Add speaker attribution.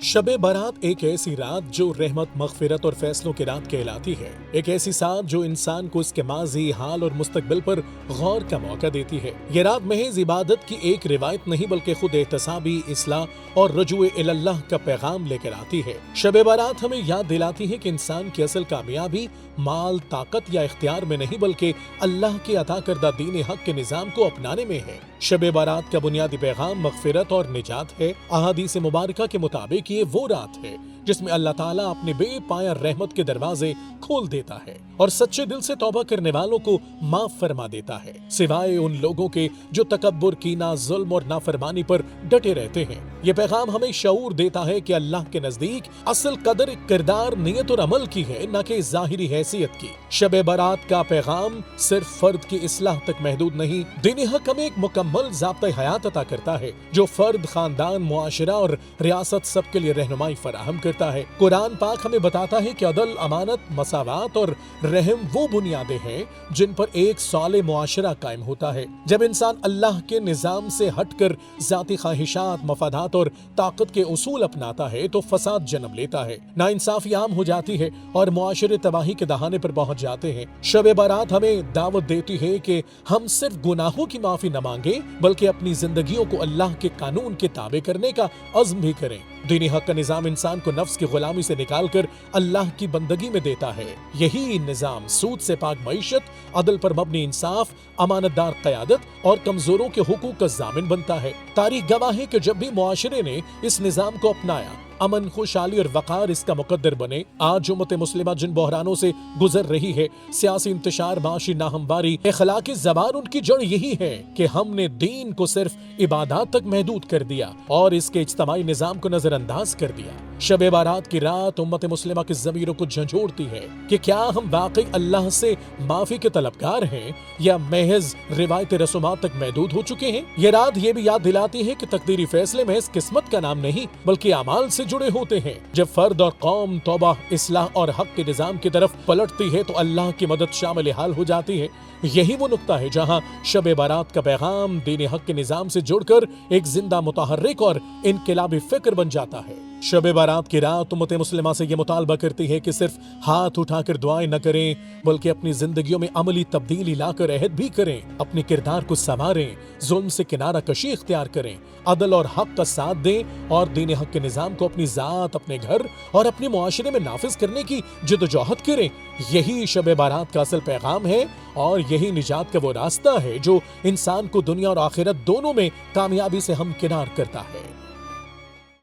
Speaker 1: شب بارات ایک ایسی رات جو رحمت، مغفرت اور فیصلوں کی رات کہلاتی ہے۔ ایک ایسی ساتھ جو انسان کو اس کے ماضی، حال اور مستقبل پر غور کا موقع دیتی ہے۔ یہ رات محض عبادت کی ایک روایت نہیں بلکہ خود احتسابی، اصلاح اور رجوع اللہ کا پیغام لے کر آتی ہے۔ شب بارات ہمیں یاد دلاتی ہے کہ انسان کی اصل کامیابی مال، طاقت یا اختیار میں نہیں بلکہ اللہ کے عطا کردہ دین حق کے نظام کو اپنانے میں ہے۔ شب بارات کا بنیادی پیغام مغفرت اور نجات ہے۔ احادیث مبارکہ کے مطابق یہ وہ رات ہے جس میں اللہ تعالیٰ اپنے بے پایا رحمت کے دروازے کھول دیتا ہے اور سچے دل سے توبہ کرنے والوں کو معاف فرما دیتا ہے، سوائے ان لوگوں کے جو تکبر، کینہ، ظلم اور نافرمانی پر ڈٹے رہتے ہیں۔ یہ پیغام ہمیں شعور دیتا ہے کہ اللہ کے نزدیک اصل قدر کردار، نیت اور عمل کی ہے، نہ کہ ظاہری حیثیت کی۔ شب بارات کا پیغام صرف فرد کی اصلاح تک محدود نہیں، دین حق ہمیں ایک مکمل ضابطۂ حیات عطا کرتا ہے جو فرد، خاندان، معاشرہ اور ریاست سب کے لیے رہنمائی فراہم کرتا ہے۔ قرآن پاک ہمیں بتاتا ہے کہ عدل، امانت، مساوات اور رحم وہ بنیادیں ہیں جن پر ایک صالح معاشرہ قائم ہوتا ہے۔ جب انسان اللہ کے نظام سے ہٹ کر ذاتی خواہشات، مفادات اور طاقت کے اصول اپناتا ہے تو فساد جنم لیتا ہے، ناانصافی عام ہو جاتی ہے اور معاشرے تباہی کے دہانے پر پہنچ جاتے ہیں۔ شب بارات ہمیں دعوت دیتی ہے کہ ہم صرف گناہوں کی معافی نہ مانگیں بلکہ اپنی زندگیوں کو اللہ کے قانون کے تابع کرنے کا عزم بھی کریں۔ دینی حق کا نظام انسان کو نفس کی غلامی سے نکال کر اللہ کی بندگی میں دیتا ہے۔ یہی نظام سود سے پاک معیشت، عدل پر مبنی انصاف، امانت دار قیادت اور کمزوروں کے حقوق کا ضامن بنتا ہے۔ تاریخ گواہ ہے کہ جب بھی معاشرے نے اس نظام کو اپنایا، امن، خوشحالی اور وقار اس کا مقدر بنے۔ آج امت مسلمہ جن بحرانوں سے گزر رہی ہے، سیاسی انتشار، معاشی ناہمواری، اخلاقی زوال، ان کی جڑ یہی ہے کہ ہم نے دین کو صرف عبادات تک محدود کر دیا اور اس کے اجتماعی نظام کو نظر انداز کر دیا۔ شب بارات کی رات امت مسلمہ کے ضمیروں کو جھنجھوڑتی ہے کہ کیا ہم واقعی اللہ سے معافی کے طلبگار ہیں یا محض روایت رسومات تک محدود ہو چکے ہیں۔ یہ رات یہ بھی یاد دلاتی ہے کہ تقدیری فیصلے محض قسمت کا نام نہیں بلکہ اعمال سے جڑے ہوتے ہیں۔ جب فرد اور قوم توبہ، اصلاح اور حق کے نظام کی طرف پلٹتی ہے تو اللہ کی مدد شامل حال ہو جاتی ہے۔ یہی وہ نقطہ ہے جہاں شب بارات کا پیغام دین حق کے نظام سے جڑ کر ایک زندہ، متحرک اور انقلابی فکر بن جاتا ہے۔ شب بارات کی رات امت مسلمہ سے یہ مطالبہ کرتی ہے کہ صرف ہاتھ اٹھا کر دعائیں نہ کریں بلکہ اپنی زندگیوں میں عملی تبدیلی لا کر عہد بھی کریں، اپنے کردار کو سنواریں، ظلم سے کنارہ کشی اختیار کریں، عدل اور حق کا ساتھ دیں اور دین حق کے نظام کو اپنی ذات، اپنے گھر اور اپنے معاشرے میں نافذ کرنے کی جدوجہد کریں۔ یہی شب بارات کا اصل پیغام ہے اور یہی نجات کا وہ راستہ ہے جو انسان کو دنیا اور آخرت دونوں میں کامیابی سے ہمکنار کرتا ہے۔